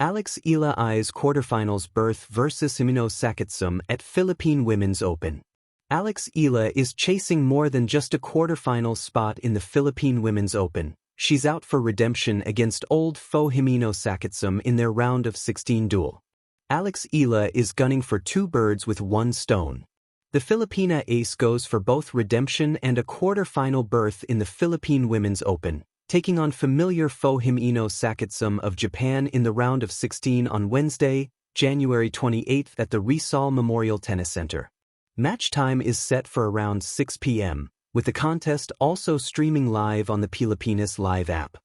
Alex Eala eyes quarterfinals berth versus Himeno Sakatsume at Philippine Women's Open. Alex Eala is chasing more than just a quarterfinal spot in the Philippine Women's Open. She's out for redemption against old foe Himeno Sakatsume in their round of 16 duel. Alex Eala is gunning for two birds with one stone. The Filipina ace goes for both redemption and a quarter-final berth in the Philippine Women's Open, taking on familiar foe Himeno Sakatsume of Japan in the round of 16 on Wednesday, January 28 at the Rizal Memorial Tennis Center. Match time is set for around 6 p.m., with the contest also streaming live on the Pilipinas Live app.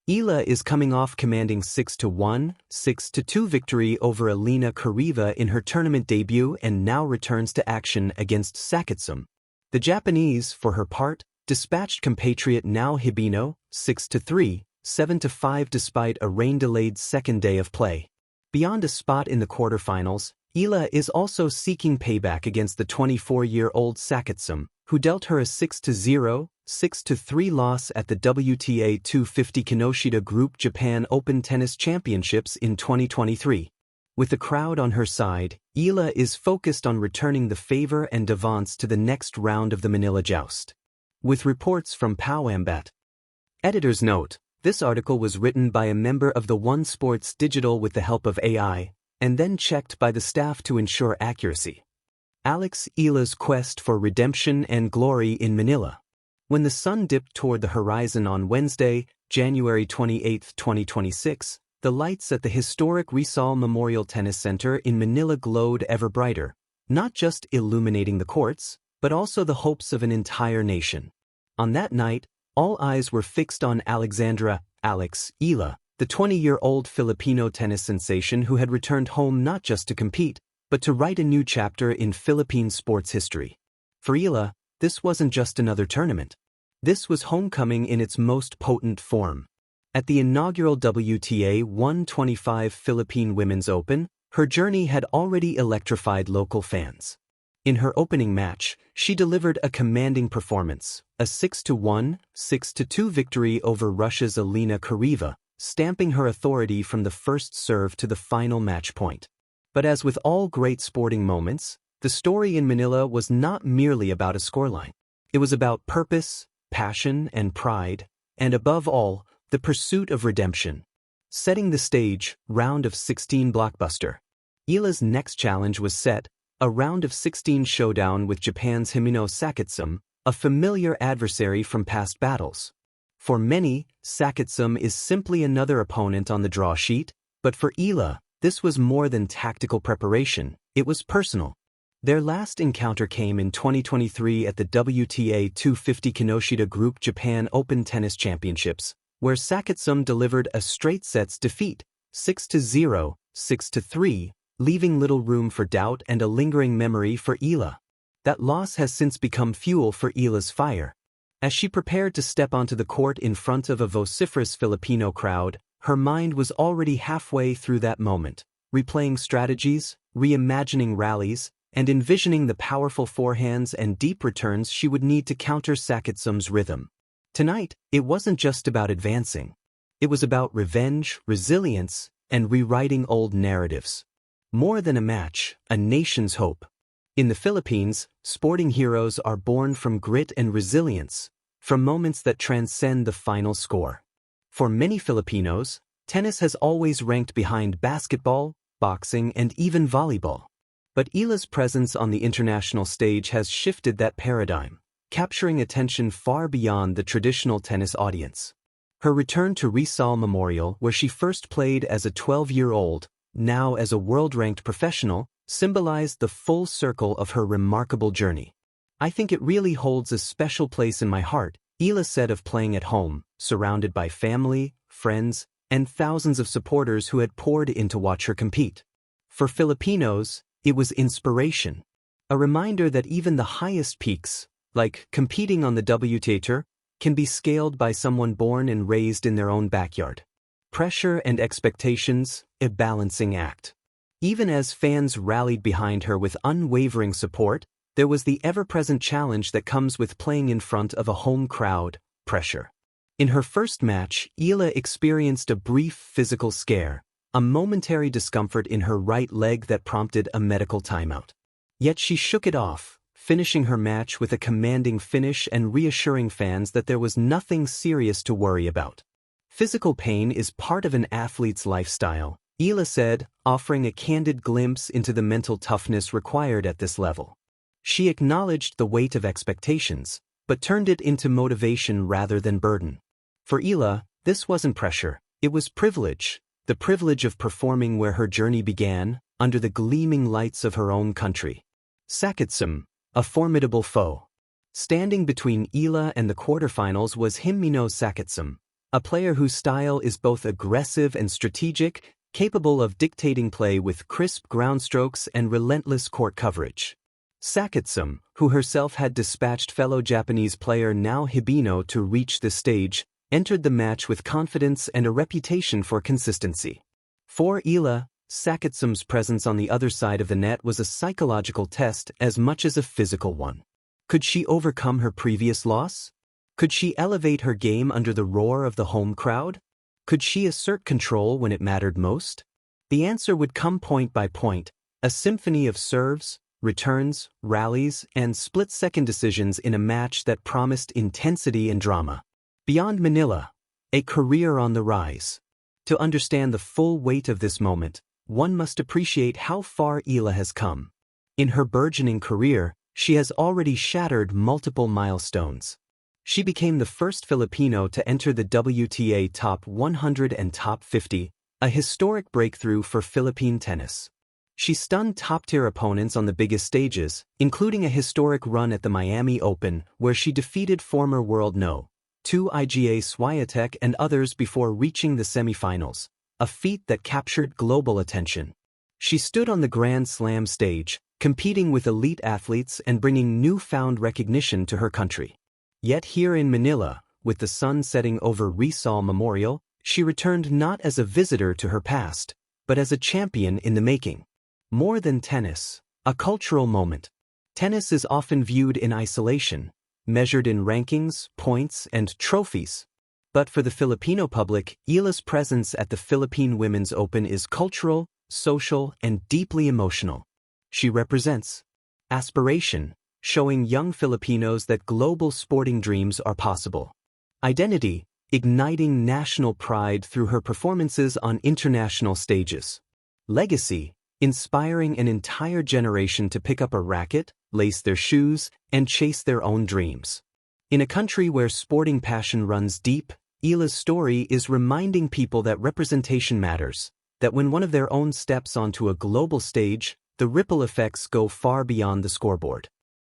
Eala is coming off commanding 6-1, 6-2 victory over Eala Kariva in her tournament debut and now returns to action against Sakatsume. The Japanese, for her part, dispatched compatriot Nao Himeno 6-3, 7-5 despite a rain-delayed second day of play. Beyond a spot in the quarterfinals, Eala is also seeking payback against the 24-year-old Sakatsume, who dealt her a 6-0, 6-3 loss at the WTA 250 Kinoshita Group Japan Open Tennis Championships in 2023. With the crowd on her side, Eala is focused on returning the favor and advance to the next round of the Manila Joust. With reports from Pau Ambat. Editor's note: this article was written by a member of the One Sports Digital with the help of AI, and then checked by the staff to ensure accuracy. Alex Eala's quest for redemption and glory in Manila. When the sun dipped toward the horizon on Wednesday, January 28, 2026, the lights at the historic Rizal Memorial Tennis Center in Manila glowed ever brighter, not just illuminating the courts, but also the hopes of an entire nation. On that night, all eyes were fixed on Alexandra Alex Eala, the 20-year-old Filipino tennis sensation who had returned home not just to compete, but to write a new chapter in Philippine sports history. For Eala, this wasn't just another tournament. This was homecoming in its most potent form. At the inaugural WTA 125 Philippine Women's Open, her journey had already electrified local fans. In her opening match, she delivered a commanding performance, a 6-1, 6-2 victory over Russia's Eala Kariva, stamping her authority from the first serve to the final match point. But as with all great sporting moments, the story in Manila was not merely about a scoreline. It was about purpose, passion, and pride, and above all, the pursuit of redemption. Setting the stage, round of 16 blockbuster. Eala's next challenge was set, a round of 16 showdown with Japan's Himeno Sakatsume, a familiar adversary from past battles. For many, Sakatsume is simply another opponent on the draw sheet, but for Eala, this was more than tactical preparation, it was personal. Their last encounter came in 2023 at the WTA 250 Kinoshita Group Japan Open Tennis Championships, where Sakatsume delivered a straight sets defeat, 6-0, 6-3, leaving little room for doubt and a lingering memory for Eala. That loss has since become fuel for Eala's fire. As she prepared to step onto the court in front of a vociferous Filipino crowd, her mind was already halfway through that moment, replaying strategies, reimagining rallies, and envisioning the powerful forehands and deep returns she would need to counter Sakatsume's rhythm. Tonight, it wasn't just about advancing. It was about revenge, resilience, and rewriting old narratives. More than a match, a nation's hope. In the Philippines, sporting heroes are born from grit and resilience, from moments that transcend the final score. For many Filipinos, tennis has always ranked behind basketball, boxing, and even volleyball. But Eala's presence on the international stage has shifted that paradigm, capturing attention far beyond the traditional tennis audience. Her return to Rizal Memorial, where she first played as a 12-year-old, now as a world-ranked professional, symbolized the full circle of her remarkable journey. I think it really holds a special place in my heart, Eala said of playing at home, surrounded by family, friends, and thousands of supporters who had poured in to watch her compete. For Filipinos, it was inspiration, a reminder that even the highest peaks, like competing on the WTA Tour, can be scaled by someone born and raised in their own backyard. Pressure and expectations, a balancing act. Even as fans rallied behind her with unwavering support, there was the ever-present challenge that comes with playing in front of a home crowd, pressure. In her first match, Eala experienced a brief physical scare, a momentary discomfort in her right leg that prompted a medical timeout. Yet she shook it off, finishing her match with a commanding finish and reassuring fans that there was nothing serious to worry about. Physical pain is part of an athlete's lifestyle, Eala said, offering a candid glimpse into the mental toughness required at this level. She acknowledged the weight of expectations, but turned it into motivation rather than burden. For Eala, this wasn't pressure, it was privilege, the privilege of performing where her journey began, under the gleaming lights of her own country. Sakatsume, a formidable foe. Standing between Eala and the quarterfinals was Himeno Sakatsume, a player whose style is both aggressive and strategic, capable of dictating play with crisp ground strokes and relentless court coverage. Sakatsume, who herself had dispatched fellow Japanese player Nao Hibino to reach this stage, entered the match with confidence and a reputation for consistency. For Eala, Sakatsume's presence on the other side of the net was a psychological test as much as a physical one. Could she overcome her previous loss? Could she elevate her game under the roar of the home crowd? Could she assert control when it mattered most? The answer would come point by point, a symphony of serves, returns, rallies, and split-second decisions in a match that promised intensity and drama. Beyond Manila, a career on the rise. To understand the full weight of this moment, one must appreciate how far Eala has come. In her burgeoning career, she has already shattered multiple milestones. She became the first Filipino to enter the WTA Top 100 and Top 50, a historic breakthrough for Philippine tennis. She stunned top-tier opponents on the biggest stages, including a historic run at the Miami Open, where she defeated former world No. 2 Iga Swiatek and others before reaching the semifinals, a feat that captured global attention. She stood on the Grand Slam stage, competing with elite athletes and bringing newfound recognition to her country. Yet here in Manila, with the sun setting over Rizal Memorial, she returned not as a visitor to her past, but as a champion in the making. More than tennis, a cultural moment. Tennis is often viewed in isolation, measured in rankings, points, and trophies. But for the Filipino public, Eala's presence at the Philippine Women's Open is cultural, social, and deeply emotional. She represents aspiration, showing young Filipinos that global sporting dreams are possible. Identity, igniting national pride through her performances on international stages. Legacy, inspiring an entire generation to pick up a racket, lace their shoes, and chase their own dreams. In a country where sporting passion runs deep, Eala's story is reminding people that representation matters, that when one of their own steps onto a global stage, the ripple effects go far beyond the scoreboard.